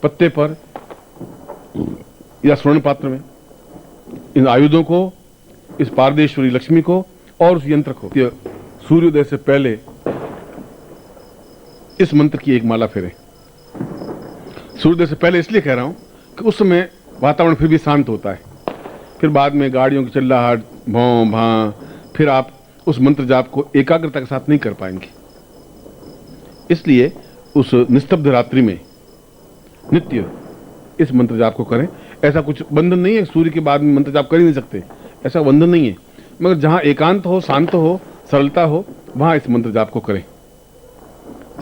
पत्ते पर या स्वर्ण पात्र में इन आयुधों को, इस पारदेश्वरी लक्ष्मी को और उस यंत्र को सूर्योदय से पहले इस मंत्र की एक माला फेरें। सूर्योदय से पहले इसलिए कह रहा हूं कि उस समय वातावरण फिर भी शांत होता है, फिर बाद में गाड़ियों की चिल्लाहट, भौं भां, फिर आप उस मंत्र जाप को एकाग्रता के साथ नहीं कर पाएंगे। इसलिए उस निस्तब्ध रात्रि में नित्य इस मंत्र जाप को करें। ऐसा कुछ बंधन नहीं है, सूर्य के बाद में मंत्र जाप कर ही नहीं सकते, ऐसा बंधन नहीं है, मगर जहां एकांत हो, शांत हो, सरलता हो, वहां इस मंत्र जाप को करें।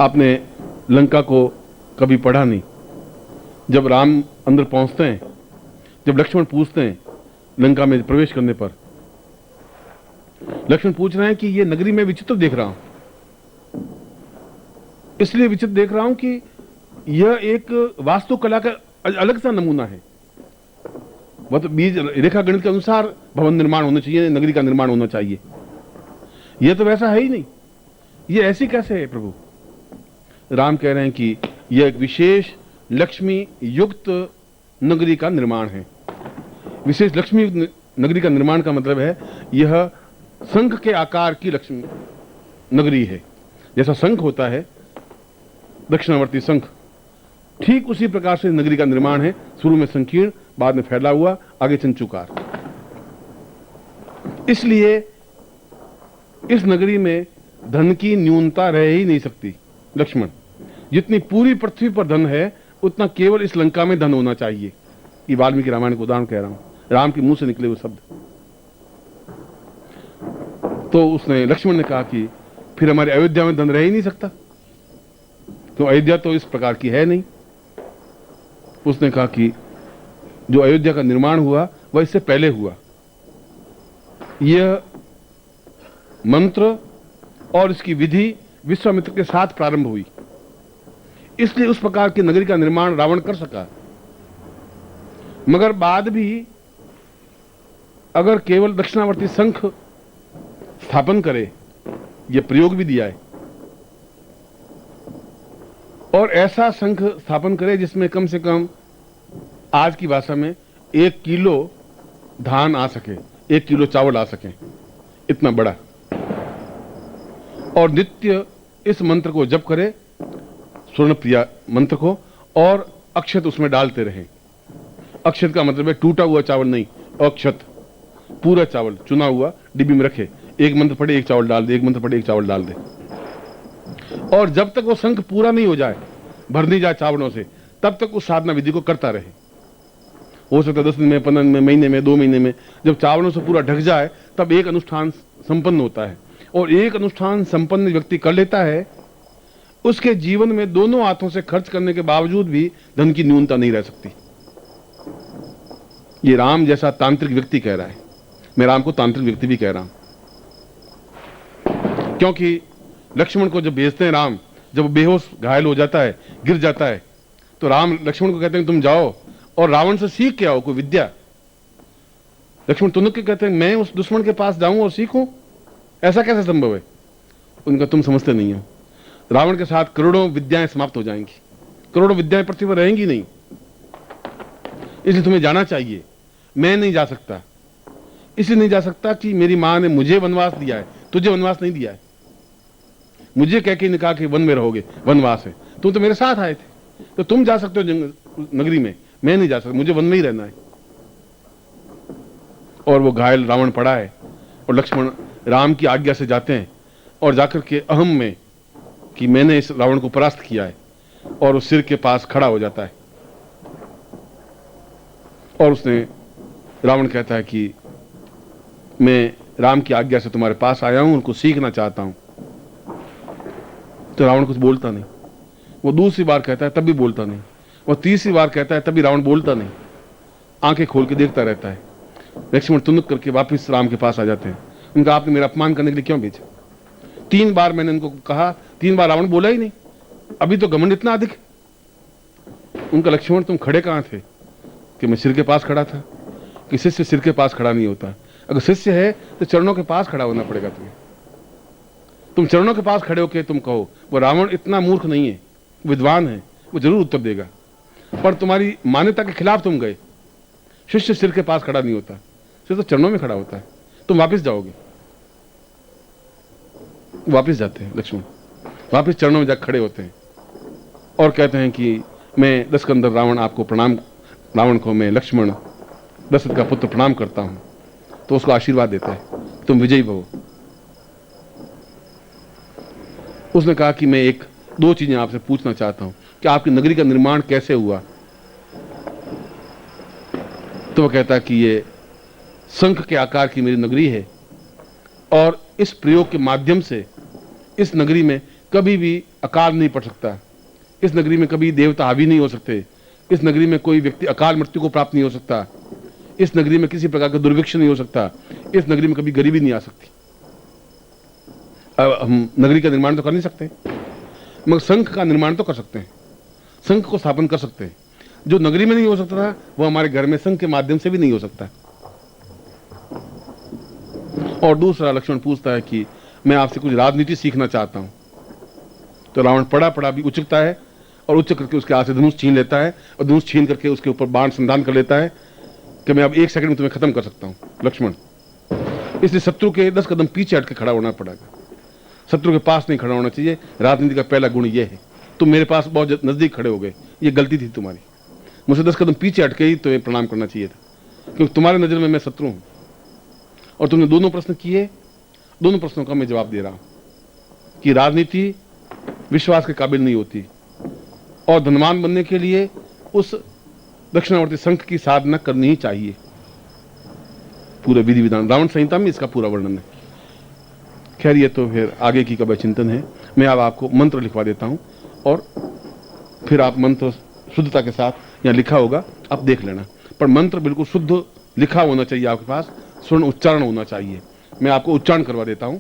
आपने लंका को कभी पढ़ा नहीं। जब राम अंदर पहुंचते हैं, जब लक्ष्मण पूछते हैं लंका में प्रवेश करने पर, लक्ष्मण पूछ रहे हैं कि ये नगरी में विचित्र देख रहा हूं। इसलिए विचित्र देख रहा हूं कि यह एक वास्तुकला का अलग सा नमूना है। वह तो बीज रेखा गणित के अनुसार भवन निर्माण होना चाहिए, नगरी का निर्माण होना चाहिए। यह तो वैसा है ही नहीं। यह ऐसी कैसे है प्रभु? राम कह रहे हैं कि यह एक विशेष लक्ष्मी युक्त नगरी का निर्माण है। विशेष लक्ष्मी नगरी का निर्माण का मतलब है यह शंख के आकार की लक्ष्मी नगरी है। जैसा शंख होता है, दक्षिणावर्ती शंख, ठीक उसी प्रकार से नगरी का निर्माण है। शुरू में संकीर्ण, बाद में फैला हुआ, आगे चंचुकार। इसलिए इस नगरी में धन की न्यूनता रह ही नहीं सकती। लक्ष्मण, जितनी पूरी पृथ्वी पर धन है उतना केवल इस लंका में धन होना चाहिए। ये वाल्मीकि रामायण को उदाहरण कह रहा हूं, राम के मुंह से निकले हुए शब्द। तो उसने, लक्ष्मण ने कहा कि फिर हमारे अयोध्या में धन रह ही नहीं सकता, तो अयोध्या तो इस प्रकार की है नहीं। उसने कहा कि जो अयोध्या का निर्माण हुआ वह इससे पहले हुआ। यह मंत्र और इसकी विधि विश्वामित्र के साथ प्रारंभ हुई, इसलिए उस प्रकार की नगरी का निर्माण रावण कर सका। मगर बाद भी अगर केवल दक्षिणावर्ती शंख स्थापन करे, यह प्रयोग भी दिया है, और ऐसा शंख स्थापन करे जिसमें कम से कम आज की भाषा में 1 किलो धान आ सके, 1 किलो चावल आ सके, इतना बड़ा, और नित्य इस मंत्र को जप करे, स्वर्ण प्रिया मंत्र को, और अक्षत उसमें डालते रहे। अक्षत का मतलब है टूटा हुआ चावल नहीं, अक्षत, पूरा चावल चुना हुआ डिब्बी में रखे, एक मंत्र पढ़े एक चावल डाल दे, एक मंत्र पढ़े एक चावल डाल दे, और जब तक वो शंख पूरा नहीं हो जाए, भर नहीं जाए चावलों से, तब तक उस साधना विधि को करता रहे। हो सकता है 10 दिन में, 15 दिन में, महीने में, 2 महीने में, जब चावलों से पूरा ढक जाए तब एक अनुष्ठान संपन्न होता है। और एक अनुष्ठान संपन्न व्यक्ति कर लेता है, उसके जीवन में दोनों हाथों से खर्च करने के बावजूद भी धन की न्यूनता नहीं रह सकती। ये राम जैसा तांत्रिक व्यक्ति कह रहा है। मैं राम को तांत्रिक व्यक्ति भी कह रहा हूं, क्योंकि लक्ष्मण को जब भेजते हैं राम, जब वो बेहोश घायल हो जाता है, गिर जाता है, तो राम लक्ष्मण को कहते हैं तुम जाओ और रावण से सीख के आओ कोई विद्या। लक्ष्मण तुनक के कहते हैं मैं उस दुश्मन के पास जाऊं और सीखूं, ऐसा कैसे संभव है? उनका तुम समझते नहीं हो, रावण के साथ करोड़ों विद्याएं समाप्त हो जाएंगी, करोड़ों विद्याएं पृथ्वी पर रहेंगी नहीं, इसलिए तुम्हें जाना चाहिए। मैं नहीं जा सकता, इसलिए नहीं जा सकता कि मेरी मां ने मुझे वनवास दिया है, तुझे वनवास नहीं दिया है। मुझे कह के निकाह के वन में रहोगे, वनवास है, तुम तो मेरे साथ आए थे, तो तुम जा सकते हो नगरी में, मैं नहीं जा सकता, मुझे वन में ही रहना है। और वो घायल रावण पड़ा है, और लक्ष्मण राम की आज्ञा से जाते हैं, और जाकर के अहम में कि मैंने इस रावण को परास्त किया है, और उस सिर के पास खड़ा हो जाता है। और उसने, रावण कहता है कि मैं राम की आज्ञा से तुम्हारे पास आया हूं, उनको सीखना चाहता हूं। तो रावण कुछ बोलता नहीं। वो दूसरी बार कहता है तब भी बोलता नहीं। वो तीसरी बार कहता है तब भी रावण बोलता नहीं, आंखें खोल के देखता रहता है। लक्ष्मण तुनक करके वापस राम के पास आ जाते हैं। उनका आपने मेरा अपमान करने के लिए क्यों भेजा? 3 बार मैंने उनको कहा, 3 बार रावण बोला ही नहीं। अभी तो घमंड इतना अधिक। उनका लक्ष्मण तुम खड़े कहां थे? कि मैं सिर के पास खड़ा था। कि शिष्य सिर के पास खड़ा नहीं होता, अगर शिष्य है तो चरणों के पास खड़ा होना पड़ेगा तुम्हें। तुम चरणों के पास खड़े होके तुम कहो। वो रावण इतना मूर्ख नहीं है, विद्वान है, वो जरूर उत्तर देगा। पर तुम्हारी मान्यता के खिलाफ तुम गए। शिष्य सिर के पास खड़ा नहीं होता, सिर तो चरणों में खड़ा होता है। तुम वापस जाओगे, वापस जाते हैं लक्ष्मण, वापस चरणों में जाकर खड़े होते हैं और कहते हैं कि मैं दशकंदर रावण आपको प्रणाम, रावण को मैं लक्ष्मण दशरथ का पुत्र प्रणाम करता हूं। तो उसको आशीर्वाद देता है, तुम विजयी भव। उसने कहा कि मैं एक दो चीजें आपसे पूछना चाहता हूं कि आपकी नगरी का निर्माण कैसे हुआ। तो वह कहता है कि ये शंख के आकार की मेरी नगरी है और इस प्रयोग के माध्यम से इस नगरी में कभी भी अकाल नहीं पड़ सकता, इस नगरी में कभी देवता हावी नहीं हो सकते, इस नगरी में कोई व्यक्ति अकाल मृत्यु को प्राप्त नहीं हो सकता, इस नगरी में किसी प्रकार का दुर्भिक्ष नहीं हो सकता, इस नगरी में कभी गरीबी नहीं आ सकती। अब हम नगरी का निर्माण तो कर नहीं सकते, मगर शंख का निर्माण तो कर सकते हैं, शंख को स्थापन कर सकते हैं। जो नगरी में नहीं हो सकता था वो हमारे घर में शंख के माध्यम से भी नहीं हो सकता। और दूसरा लक्ष्मण पूछता है कि मैं आपसे कुछ राजनीति सीखना चाहता हूं। तो रावण पड़ा पड़ा भी उचकता है और उचक करके उसके हाथ से धनुष छीन लेता है और धनुष छीन करके उसके ऊपर बाण संधान कर लेता है कि मैं अब 1 सेकंड में तुम्हें खत्म कर सकता हूं लक्ष्मण। इसलिए शत्रु के 10 कदम पीछे हट के खड़ा होना पड़ेगा, शत्रु के पास नहीं खड़ा होना चाहिए। राजनीति का पहला गुण यह है। तुम मेरे पास बहुत नजदीक खड़े हो गए, ये गलती थी तुम्हारी। मुझसे 10 कदम पीछे हटके ही तुम्हें प्रणाम करना चाहिए था, क्योंकि तुम्हारे नजर में मैं शत्रु हूं। और तुमने दोनों प्रश्न किए, दोनों प्रश्नों का मैं जवाब दे रहा हूं कि राजनीति विश्वास के काबिल नहीं होती और धनवान बनने के लिए उस दक्षिणावर्ती शंख की साधना करनी ही चाहिए। पूरे विधि विधान रावण संहिता में इसका पूरा वर्णन है। खैर ये तो फिर आगे की कभी चिंतन है। मैं अब आपको मंत्र लिखवा देता हूं और फिर आप मंत्र शुद्धता के साथ यहाँ लिखा होगा, आप देख लेना। पर मंत्र बिल्कुल शुद्ध लिखा होना चाहिए आपके पास, स्वर्ण उच्चारण होना चाहिए। मैं आपको उच्चारण करवा देता हूं,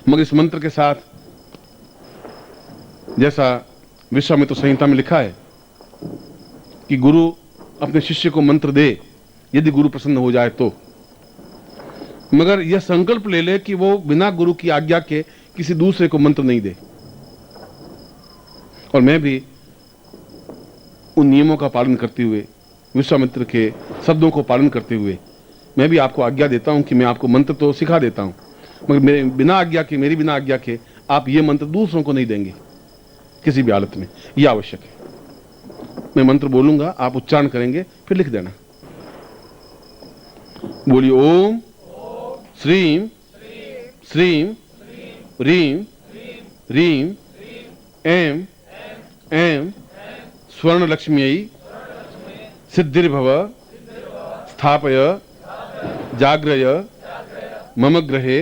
मगर इस मंत्र के साथ जैसा विश्वामित्र संहिता में लिखा है कि गुरु अपने शिष्य को मंत्र दे यदि गुरु प्रसन्न हो जाए तो, मगर यह संकल्प ले ले कि वो बिना गुरु की आज्ञा के किसी दूसरे को मंत्र नहीं दे। और मैं भी उन नियमों का पालन करते हुए, विश्वामित्र के शब्दों को पालन करते हुए मैं भी आपको आज्ञा देता हूं कि मैं आपको मंत्र तो सिखा देता हूं, मगर मेरी बिना आज्ञा के आप ये मंत्र दूसरों को नहीं देंगे किसी भी हालत में, यह आवश्यक है। मैं मंत्र बोलूंगा, आप उच्चारण करेंगे, फिर लिख देना। बोलिए ओम श्रीम श्रीम रीम रीम एम एम स्वर्ण लक्ष्म्यै सिद्धिर्भव स्थापय जाग्रय मम गृहे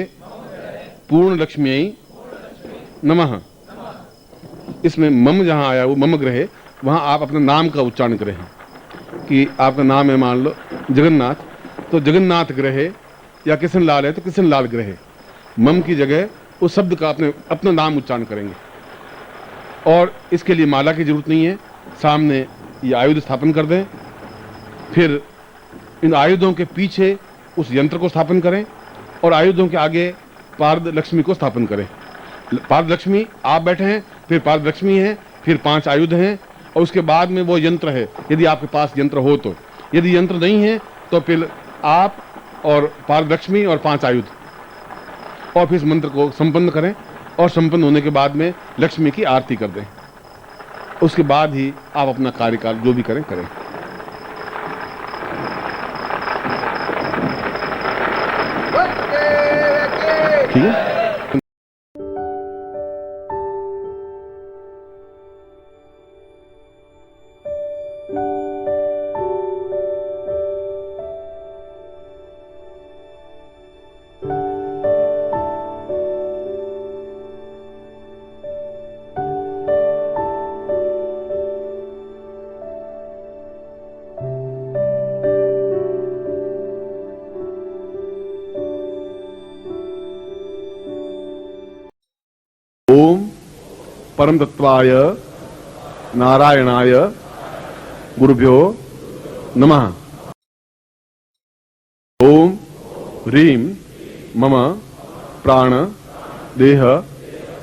पूर्ण लक्ष्म्यै नमः। इसमें मम जहां आया वो मम गृहे, वहां आप अपने नाम का उच्चारण करें कि आपका नाम है मान लो जगन्नाथ, तो जगन्नाथ ग्रहे, या किशन लाल है तो किशन लाल ग्रहे। मम की जगह उस शब्द का अपना नाम उच्चारण करेंगे। और इसके लिए माला की जरूरत नहीं है, सामने ये आयुध स्थापन कर दें, फिर इन आयुधों के पीछे उस यंत्र को स्थापन करें और आयुधों के आगे पारद लक्ष्मी को स्थापन करें। पारद लक्ष्मी आप बैठे हैं, फिर पारद लक्ष्मी है, फिर 5 आयुध हैं और उसके बाद में वो यंत्र है, यदि आपके पास यंत्र हो तो। यदि यंत्र नहीं है तो फिर आप और पारद लक्ष्मी और 5 आयुध, और फिर इस मंत्र को संपन्न करें और संपन्न होने के बाद में लक्ष्मी की आरती कर दें। उसके बाद ही आप अपना कार्यकाल जो भी करें। ठीक है। ओम परम तत्वाय नारायणाय गुरुभ्यो नमः। ओम ह्रीम मम प्राण देह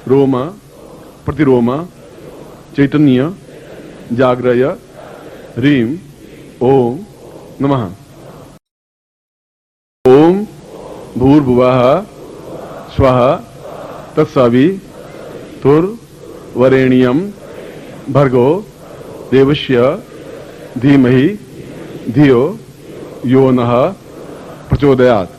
रोम प्रतिरोम चैतन्य जाग्रय ह्रीं ओम नमः। ओम भूर्भुवः स्वः तत्सवितुर्वरेण्यं भर्गो देवस्य धीमहि धियो यो नः प्रचोदयात्।